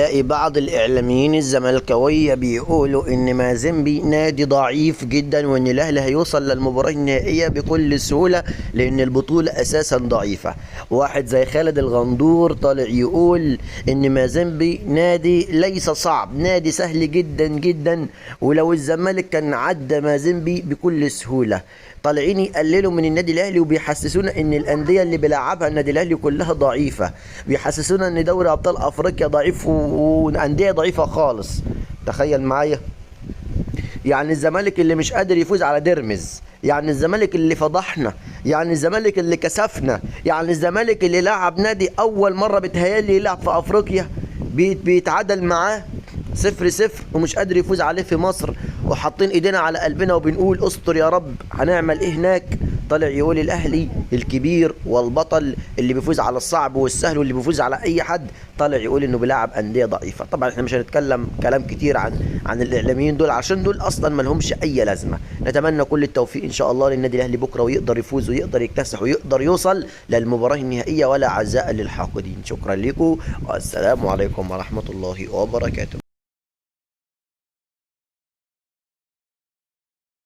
بعض الإعلاميين الزملكاوية بيقولوا إن مازيمبي نادي ضعيف جدا، وإن الأهلي هيوصل للمباراة النهائية بكل سهولة لأن البطولة أساسا ضعيفة. واحد زي خالد الغندور طالع يقول إن مازيمبي نادي ليس صعب، نادي سهل جدا جدا، ولو الزمالك كان عدى مازيمبي بكل سهولة. طالعين يقللوا من النادي الاهلي وبيحسسونا ان الانديه اللي بيلعبها النادي الاهلي كلها ضعيفه، بيحسسونا ان دوري ابطال افريقيا ضعيف وانديه ضعيفه خالص. تخيل معايا، يعني الزمالك اللي مش قادر يفوز على ديرمز، يعني الزمالك اللي فضحنا، يعني الزمالك اللي كسفنا، يعني الزمالك اللي لعب نادي اول مره بيتهيألي يلعب في افريقيا بيتعادل معاه 0-0 ومش قادر يفوز عليه في مصر، وحاطين ايدينا على قلبنا وبنقول استر يا رب هنعمل ايه هناك. طالع يقول الاهلي الكبير والبطل اللي بيفوز على الصعب والسهل واللي بيفوز على اي حد، طالع يقول انه بيلعب انديه ضعيفه. طبعا احنا مش هنتكلم كلام كتير عن الاعلاميين دول عشان دول اصلا ما لهمش اي لازمه. نتمنى كل التوفيق ان شاء الله للنادي الاهلي بكره، ويقدر يفوز ويقدر يكتسح ويقدر يوصل للمباراه النهائيه، ولا عزاء للحاقدين. شكرا لكم والسلام عليكم ورحمه الله وبركاته.